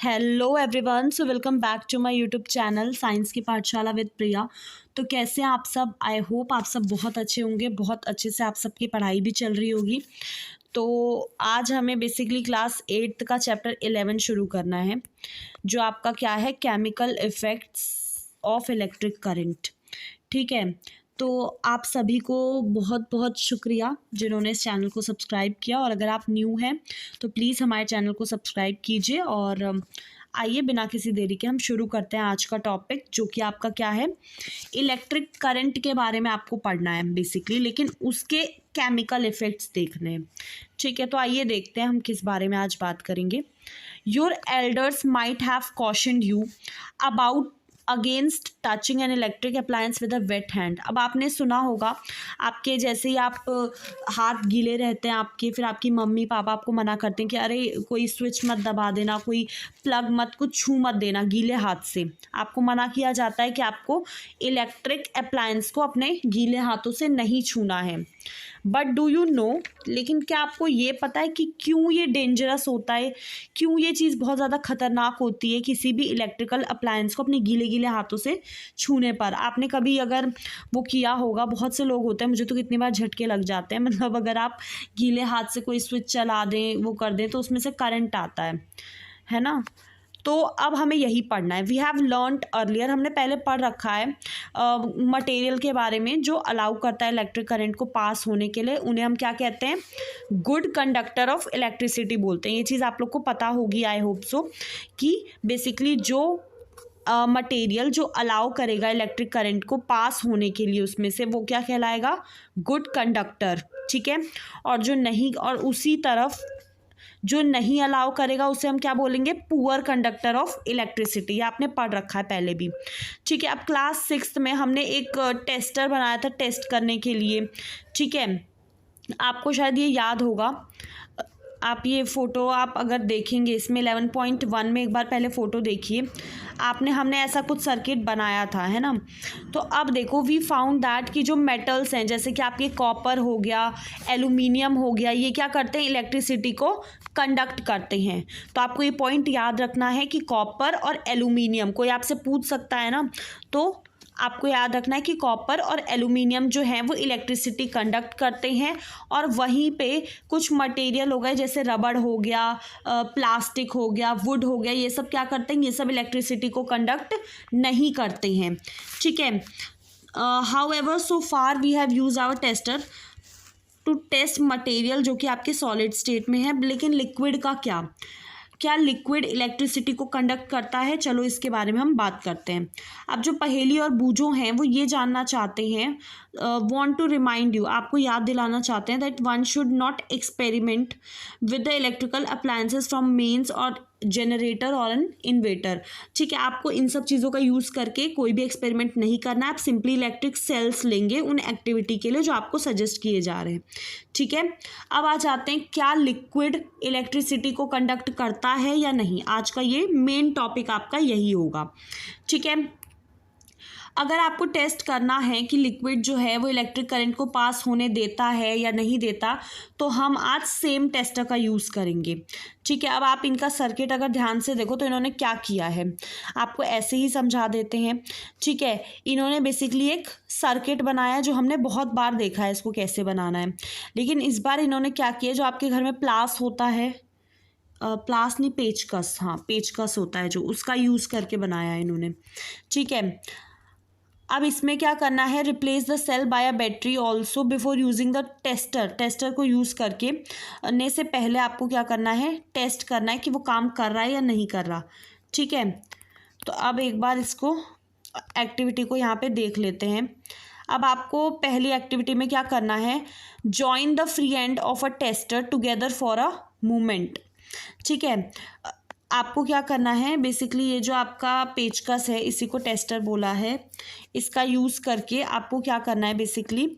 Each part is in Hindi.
Hello everyone, so welcome back to my YouTube channel science की पाठशाला विद प्रिया। तो कैसे हैं आप सब? आई होप आप सब बहुत अच्छे होंगे, बहुत अच्छे से आप सबकी पढ़ाई भी चल रही होगी। तो आज हमें बेसिकली क्लास 8 का चैप्टर 11 शुरू करना है, जो आपका क्या है, chemical effects of electric current. ठीक है, तो आप सभी को बहुत बहुत शुक्रिया जिन्होंने इस चैनल को सब्सक्राइब किया, और अगर आप न्यू हैं तो प्लीज़ हमारे चैनल को सब्सक्राइब कीजिए। और आइए बिना किसी देरी के हम शुरू करते हैं आज का टॉपिक, जो कि आपका क्या है, इलेक्ट्रिक करंट के बारे में आपको पढ़ना है बेसिकली, लेकिन उसके केमिकल इफ़ेक्ट्स देखने हैं। ठीक है, तो आइए देखते हैं हम किस बारे में आज बात करेंगे। Your elders might have cautioned you about against touching an electric appliance with a wet hand. अब आपने सुना होगा, आपके जैसे ही आप हाथ गीले रहते हैं आपके, फिर आपकी मम्मी पापा आपको मना करते हैं कि अरे कोई स्विच मत दबा देना, कोई प्लग मत, कुछ छू मत देना गीले हाथ से। आपको मना किया जाता है कि आपको इलेक्ट्रिक अप्लायंस को अपने गीले हाथों से नहीं छूना है। बट डू यू नो, लेकिन क्या आपको ये पता है कि क्यों ये डेंजरस होता है, क्यों ये चीज़ बहुत ज़्यादा खतरनाक होती है किसी भी इलेक्ट्रिकल अप्लायंस को अपने गीले गीले हाथों से छूने पर? आपने कभी अगर वो किया होगा, बहुत से लोग होते हैं, मुझे तो कितनी बार झटके लग जाते हैं, मतलब अगर आप गीले हाथ से कोई स्विच चला दें, वो कर दें, तो उसमें से करंट आता है ना। तो अब हमें यही पढ़ना है। वी हैव लर्नड अर्लियर, हमने पहले पढ़ रखा है मटेरियल के बारे में जो अलाउ करता है इलेक्ट्रिक करंट को पास होने के लिए। उन्हें हम क्या कहते हैं? गुड कंडक्टर ऑफ इलेक्ट्रिसिटी बोलते हैं। ये चीज़ आप लोग को पता होगी, आई होप सो, कि बेसिकली जो मटेरियल जो अलाउ करेगा इलेक्ट्रिक करंट को पास होने के लिए, उसमें से वो क्या कहलाएगा? Good conductor. ठीक है, और जो नहीं, और उसी तरफ जो नहीं अलाउ करेगा उसे हम क्या बोलेंगे? Poor conductor of electricity. ये आपने पढ़ रखा है पहले भी। ठीक है, अब क्लास 6 में हमने एक टेस्टर बनाया था टेस्ट करने के लिए। ठीक है, आपको शायद ये याद होगा। आप ये फ़ोटो आप अगर देखेंगे इसमें 11.1 में एक बार पहले फ़ोटो देखिए, हमने ऐसा कुछ सर्किट बनाया था, है ना। तो अब देखो, वी फाउंड दैट कि जो मेटल्स हैं, जैसे कि आपके कॉपर हो गया, एल्यूमिनियम हो गया, ये क्या करते हैं? इलेक्ट्रिसिटी को कंडक्ट करते हैं। तो आपको ये पॉइंट याद रखना है कि कॉपर और एल्यूमिनियम, कोई आपसे पूछ सकता है ना, तो आपको याद रखना है कि कॉपर और एल्यूमिनियम जो है वो इलेक्ट्रिसिटी कंडक्ट करते हैं। और वहीं पे कुछ मटेरियल हो गए, जैसे रबड़ हो गया, प्लास्टिक हो गया, वुड हो गया, ये सब क्या करते हैं? ये सब इलेक्ट्रिसिटी को कंडक्ट नहीं करते हैं। ठीक है, however so far we have use our tester to test material जो कि आपके सॉलिड स्टेट में है। लेकिन लिक्विड का क्या लिक्विड इलेक्ट्रिसिटी को कंडक्ट करता है? चलो इसके बारे में हम बात करते हैं। अब जो पहेली और बूझो हैं वो ये जानना चाहते हैं, वांट टू रिमाइंड यू, आपको याद दिलाना चाहते हैं that one should not experiment with the electrical appliances from mains और जनरेटर और एन इन्वेटर। ठीक है, आपको इन सब चीज़ों का यूज़ करके कोई भी एक्सपेरिमेंट नहीं करना है। आप सिंपली इलेक्ट्रिक सेल्स लेंगे उन एक्टिविटी के लिए जो आपको सजेस्ट किए जा रहे हैं। ठीक है, अब आ जाते हैं, क्या लिक्विड इलेक्ट्रिसिटी को कंडक्ट करता है या नहीं? आज का ये मेन टॉपिक आपका यही होगा। ठीक है, अगर आपको टेस्ट करना है कि लिक्विड जो है वो इलेक्ट्रिक करंट को पास होने देता है या नहीं देता, तो हम आज सेम टेस्टर का यूज़ करेंगे। ठीक है, अब आप इनका सर्किट अगर ध्यान से देखो तो इन्होंने क्या किया है, आपको ऐसे ही समझा देते हैं। ठीक है, इन्होंने बेसिकली एक सर्किट बनाया जो हमने बहुत बार देखा है इसको कैसे बनाना है, लेकिन इस बार इन्होंने क्या किया, जो आपके घर में प्लास होता है, प्लास नहीं, पेचकस, हाँ पेचकस होता है जो, उसका यूज़ करके बनाया है इन्होंने। ठीक है, अब इसमें क्या करना है? Replace the cell by a battery also before using the tester को यूज़ करके ने से पहले आपको क्या करना है? टेस्ट करना है कि वो काम कर रहा है या नहीं कर रहा। ठीक है, तो अब एक बार इसको एक्टिविटी को यहाँ पे देख लेते हैं। अब आपको पहली एक्टिविटी में क्या करना है? Join the free end of a tester together for a movement. ठीक है, आपको क्या करना है? बेसिकली ये जो आपका पेचकस है, इसी को टेस्टर बोला है, इसका यूज़ करके आपको क्या करना है? बेसिकली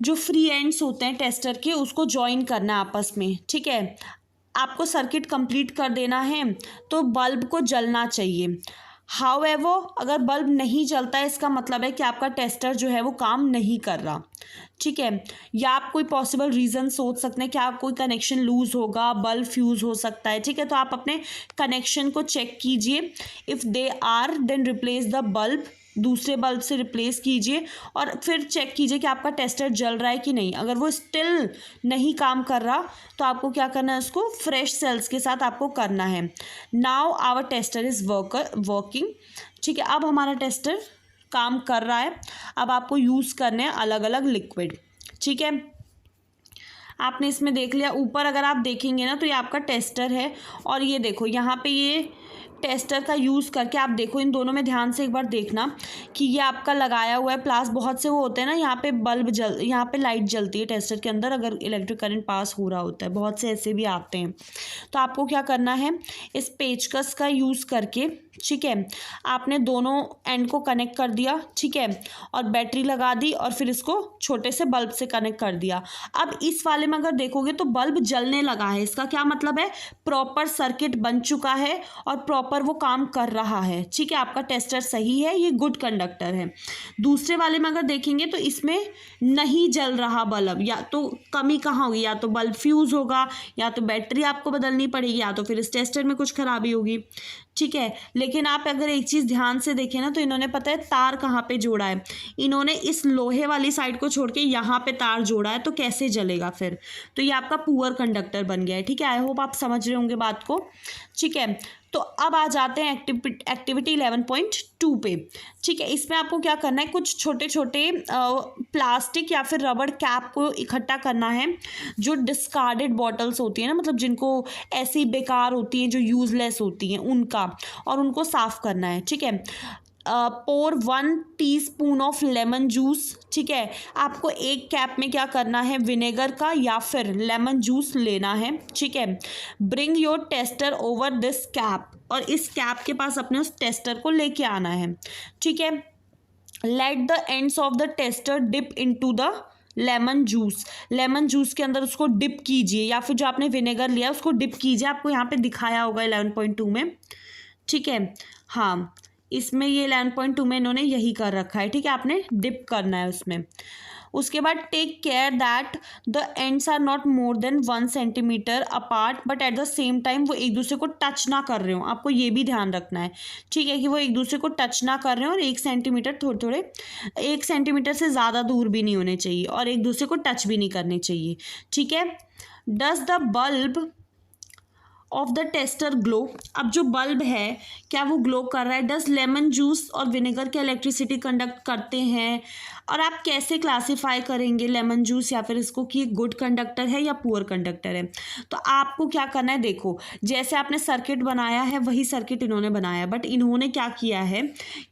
जो फ्री एंड्स होते हैं टेस्टर के, उसको जॉइन करना है आपस में। ठीक है, आपको सर्किट कंप्लीट कर देना है, तो बल्ब को जलना चाहिए। हाउएवर अगर बल्ब नहीं जलता है इसका मतलब है कि आपका टेस्टर जो है वो काम नहीं कर रहा, ठीक है। या आप कोई पॉसिबल रीज़न सोच सकते हैं कि आप कोई कनेक्शन लूज होगा, बल्ब फ्यूज़ हो सकता है, ठीक है। तो आप अपने कनेक्शन को चेक कीजिए, if they are then replace the bulb, दूसरे बल्ब से रिप्लेस कीजिए और फिर चेक कीजिए कि आपका टेस्टर जल रहा है कि नहीं। अगर वो स्टिल नहीं काम कर रहा तो आपको क्या करना है, उसको फ्रेश सेल्स के साथ आपको करना है। Now our tester is working, ठीक है। अब हमारा टेस्टर काम कर रहा है। अब आपको यूज़ करने हैं अलग अलग लिक्विड, ठीक है। आपने इसमें देख लिया, ऊपर अगर आप देखेंगे ना तो ये आपका टेस्टर है और ये देखो यहाँ पे ये टेस्टर का यूज़ करके आप देखो, इन दोनों में ध्यान से एक बार देखना कि ये आपका लगाया हुआ है प्लस बहुत से वो होते हैं ना, यहाँ पे यहाँ पे लाइट जलती है टेस्टर के अंदर अगर इलेक्ट्रिक करंट पास हो रहा होता है, बहुत से ऐसे भी आते हैं। तो आपको क्या करना है, इस पेचकस का यूज़ करके, ठीक है, आपने दोनों एंड को कनेक्ट कर दिया, ठीक है, और बैटरी लगा दी और फिर इसको छोटे से बल्ब से कनेक्ट कर दिया। अब इस वाले में अगर देखोगे तो बल्ब जलने लगा है, इसका क्या मतलब है, प्रॉपर सर्किट बन चुका है और प्रॉपर वो काम कर रहा है, ठीक है। आपका टेस्टर सही है, ये गुड कंडक्टर है। दूसरे वाले में अगर देखेंगे तो इसमें नहीं जल रहा बल्ब, या तो कमी कहाँ होगी, या तो बल्ब फ्यूज़ होगा, या तो बैटरी आपको बदलनी पड़ेगी, या तो फिर इस टेस्टर में कुछ खराबी होगी, ठीक है। लेकिन आप अगर एक चीज़ ध्यान से देखें ना तो इन्होंने पता है तार कहाँ पे जोड़ा है, इन्होंने इस लोहे वाली साइड को छोड़ के यहाँ पे तार जोड़ा है, तो कैसे जलेगा फिर, तो ये आपका पुअर कंडक्टर बन गया है, ठीक है। आई होप आप समझ रहे होंगे बात को, ठीक है। तो अब आ जाते हैं एक्टिविटी 11.2 पे, ठीक है। इसमें आपको क्या करना है, कुछ छोटे छोटे प्लास्टिक या फिर रबड़ कैप को इकट्ठा करना है, जो डिस्कार्डेड बॉटल्स होती हैं ना, मतलब जिनको ऐसी बेकार होती हैं, जो यूज़लेस होती हैं उनका, और उनको साफ़ करना है, ठीक है। पोर 1 टीस्पून ऑफ लेमन जूस, ठीक है। आपको एक कैप में क्या करना है, विनेगर का या फिर लेमन जूस लेना है, ठीक है। Bring your tester over this cap, और इस कैप के पास अपने उस टेस्टर को लेके आना है, ठीक है। Let the ends of the tester dip into the lemon juice के अंदर उसको डिप कीजिए, या फिर जो आपने विनेगर लिया उसको डिप कीजिए। आपको यहाँ पे दिखाया होगा 11.2 में, ठीक है। हाँ, इसमें ये 11.2 में इन्होंने यही कर रखा है, ठीक है। आपने डिप करना है उसमें। उसके बाद take care that the ends are not more than 1 centimetre apart, but at the same time वो एक दूसरे को टच ना कर रहे हो, आपको ये भी ध्यान रखना है, ठीक है, कि वो एक दूसरे को टच ना कर रहे हो, और 1 सेंटीमीटर थोड़े 1 सेंटीमीटर से ज़्यादा दूर भी नहीं होने चाहिए, और एक दूसरे को टच भी नहीं करने चाहिए, ठीक है। Does the bulb of the tester glow, अब जो बल्ब है क्या वो ग्लो कर रहा है, डज लेमन जूस और विनेगर क्या इलेक्ट्रिसिटी कंडक्ट करते हैं, और आप कैसे क्लासीफाई करेंगे लेमन जूस या फिर इसको कि गुड कंडक्टर है या पुअर कंडक्टर है। तो आपको क्या करना है, देखो जैसे आपने सर्किट बनाया है वही सर्किट इन्होंने बनाया है, बट इन्होंने क्या किया है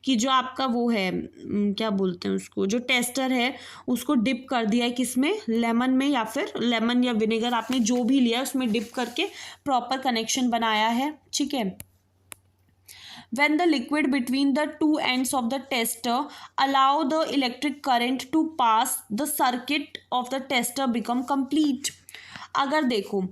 कि जो आपका वो है क्या बोलते हैं उसको, जो टेस्टर है उसको डिप कर दिया है किसमें, लेमन में, या फिर लेमन या विनेगर आपने जो भी लिया उसमें डिप करके प्रॉपर कनेक्शन बनाया है, ठीक है। When the liquid between the two ends of the tester allow the electric current to pass, the circuit of the tester become complete. अगर देखो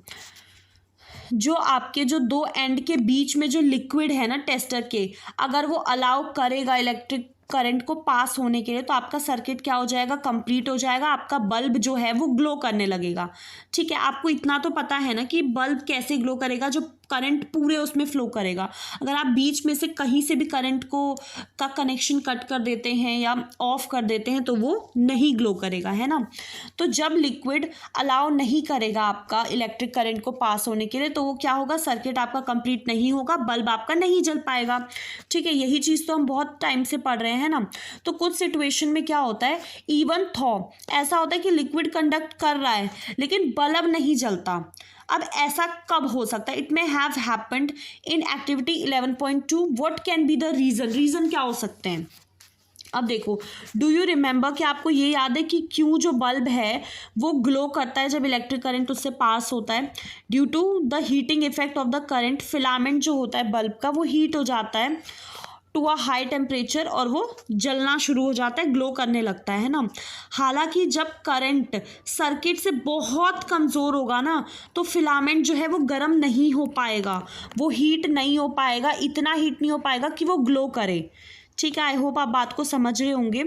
जो आपके जो दो एंड के बीच में जो लिक्विड है ना टेस्टर के, अगर वो अलाउ करेगा इलेक्ट्रिक करंट को पास होने के लिए, तो आपका सर्किट क्या हो जाएगा, कंप्लीट हो जाएगा, आपका बल्ब जो है वो ग्लो करने लगेगा, ठीक है। आपको इतना तो पता है ना कि बल्ब कैसे ग्लो करेगा, जो करंट पूरे उसमें फ्लो करेगा। अगर आप बीच में से कहीं से भी करंट का कनेक्शन कट कर देते हैं या ऑफ कर देते हैं तो वो नहीं ग्लो करेगा, है ना। तो जब लिक्विड अलाउ नहीं करेगा आपका इलेक्ट्रिक करंट को पास होने के लिए, तो वो क्या होगा, सर्किट आपका कंप्लीट नहीं होगा, बल्ब आपका नहीं जल पाएगा, ठीक है। यही चीज़ तो हम बहुत टाइम से पढ़ रहे हैं ना। तो कुछ सिचुएशन में क्या होता है, इवन थॉ ऐसा होता है कि लिक्विड कंडक्ट कर रहा है लेकिन बल्ब नहीं जलता। अब ऐसा कब हो सकता है, it may have happened in activity 11.2, what can be the reason क्या हो सकते हैं। अब देखो, डू यू रिमेंबर कि आपको ये याद है कि क्यों जो बल्ब है वो ग्लो करता है जब इलेक्ट्रिक करंट उससे पास होता है, due to the heating effect of the current, filament जो होता है बल्ब का वो हीट हो जाता है, टू अ हाई टेम्परेचर और वो जलना शुरू हो जाता है, ग्लो करने लगता है ना। हालांकि जब करंट सर्किट से बहुत कमज़ोर होगा ना तो फिलामेंट जो है वो गर्म नहीं हो पाएगा, वो हीट नहीं हो पाएगा, इतना हीट नहीं हो पाएगा कि वो ग्लो करे। ठीक है, आई होप आप बात को समझ रहे होंगे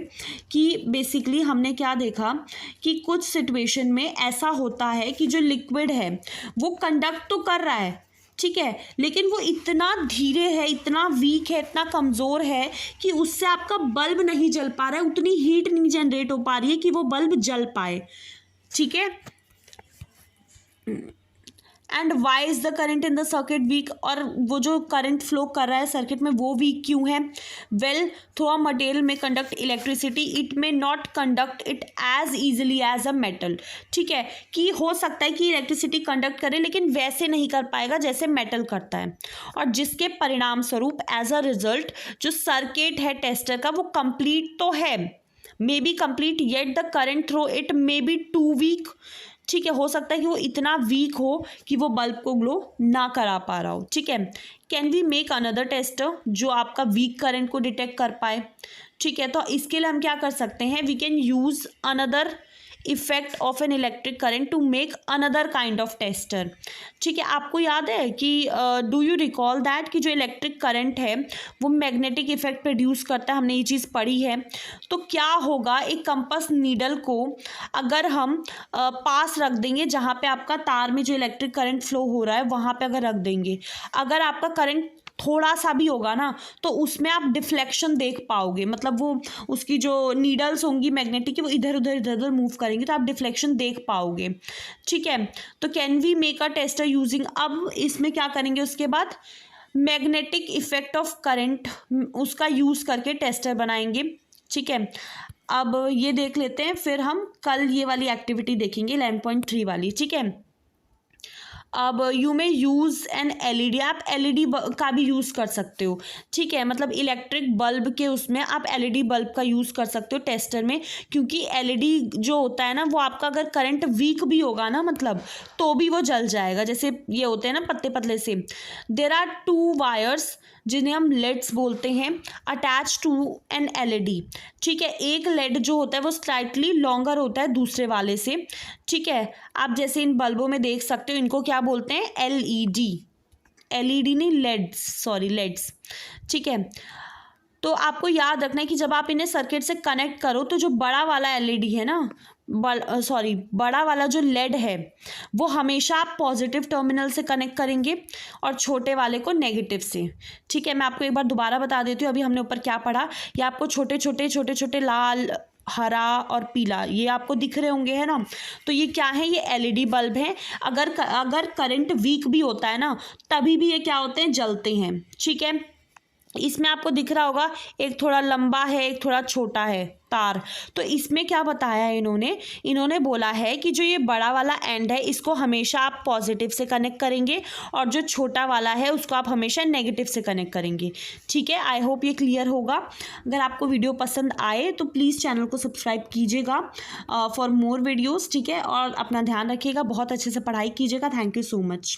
कि बेसिकली हमने क्या देखा कि कुछ सिचुएशन में ऐसा होता है कि जो लिक्विड है वो कंडक्ट तो कर रहा है, ठीक है, लेकिन वो इतना धीरे है, इतना वीक है, इतना कमज़ोर है कि उससे आपका बल्ब नहीं जल पा रहा है, उतनी हीट नहीं जनरेट हो पा रही है कि वो बल्ब जल पाए। ठीक है, and why is the current in the circuit weak, और वो जो करंट फ्लो कर रहा है सर्किट में वो वीक क्यों है? वेल, थ्रो अ मटेरियल में conduct electricity, it may not conduct it as easily as a metal. ठीक है, कि हो सकता है कि इलेक्ट्रिसिटी कंडक्ट करे लेकिन वैसे नहीं कर पाएगा जैसे मेटल करता है, और जिसके परिणाम स्वरूप एज अ रिजल्ट जो सर्किट है टेस्टर का वो कंप्लीट तो है, may be complete, yet the current through it may be too weak. ठीक है, हो सकता है कि वो इतना वीक हो कि वो बल्ब को ग्लो ना करा पा रहा हो। ठीक है, can we make another tester जो आपका वीक करंट को डिटेक्ट कर पाए? ठीक है, तो इसके लिए हम क्या कर सकते हैं, we can use another effect of an electric current to make another kind of tester. ठीक है, आपको याद है कि डू यू रिकॉल दैट कि जो इलेक्ट्रिक करंट है वो मैग्नेटिक इफेक्ट प्रोड्यूस करता है, हमने ये चीज़ पढ़ी है। तो क्या होगा, एक कंपास नीडल को अगर हम पास रख देंगे जहाँ पे आपका तार में जो इलेक्ट्रिक करंट फ्लो हो रहा है वहाँ पे अगर रख देंगे, अगर आपका करंट थोड़ा सा भी होगा ना तो उसमें आप डिफ्लेक्शन देख पाओगे, मतलब वो उसकी जो नीडल्स होंगी मैग्नेटिक की वो इधर उधर मूव करेंगे तो आप डिफ्लेक्शन देख पाओगे। ठीक है, तो can we make a tester using, अब इसमें क्या करेंगे उसके बाद, मैग्नेटिक इफेक्ट ऑफ करंट उसका यूज़ करके टेस्टर बनाएंगे। ठीक है, अब ये देख लेते हैं, फिर हम कल ये वाली एक्टिविटी देखेंगे 11.3 वाली। ठीक है, अब यू में यूज़ एन एलईडी, आप एलईडी का भी यूज़ कर सकते हो। ठीक है, मतलब इलेक्ट्रिक बल्ब के उसमें आप एलईडी बल्ब का यूज़ कर सकते हो टेस्टर में, क्योंकि एलईडी जो होता है ना वो आपका अगर करंट वीक भी होगा ना मतलब तो भी वो जल जाएगा, जैसे ये होते हैं ना पतले पतले से। देर आर टू वायर्स जिन्हें हम लेड्स बोलते हैं अटैच टू एन एलईडी। ठीक है, एक लेड जो होता है वो स्लाइटली लॉन्गर होता है दूसरे वाले से। ठीक है, आप जैसे इन बल्बों में देख सकते हो, इनको क्या बोलते हैं, एलईडी, एलईडी नहीं लेड्स, सॉरी लेड्स। ठीक है, तो आपको याद रखना है कि जब आप इन्हें सर्किट से कनेक्ट करो तो जो बड़ा वाला एलईडी है ना, बड़ा वाला जो लेड है वो हमेशा आप पॉजिटिव टर्मिनल से कनेक्ट करेंगे और छोटे वाले को नेगेटिव से। ठीक है, मैं आपको एक बार दोबारा बता देती हूँ, अभी हमने ऊपर क्या पढ़ा, ये आपको छोटे छोटे लाल, हरा और पीला ये आपको दिख रहे होंगे, है ना। तो ये क्या है, ये एलईडी बल्ब है। अगर करंट वीक भी होता है ना तभी भी ये क्या होते हैं, जलते हैं। ठीक है, इसमें आपको दिख रहा होगा एक थोड़ा लंबा है एक थोड़ा छोटा है तार। तो इसमें क्या बताया है इन्होंने बोला है कि जो ये बड़ा वाला एंड है इसको हमेशा आप पॉजिटिव से कनेक्ट करेंगे और जो छोटा वाला है उसको आप हमेशा नेगेटिव से कनेक्ट करेंगे। ठीक है, आई होप ये क्लियर होगा। अगर आपको वीडियो पसंद आए तो प्लीज़ चैनल को सब्सक्राइब कीजिएगा फॉर मोर वीडियोज़। ठीक है, और अपना ध्यान रखिएगा, बहुत अच्छे से पढ़ाई कीजिएगा। Thank you so much.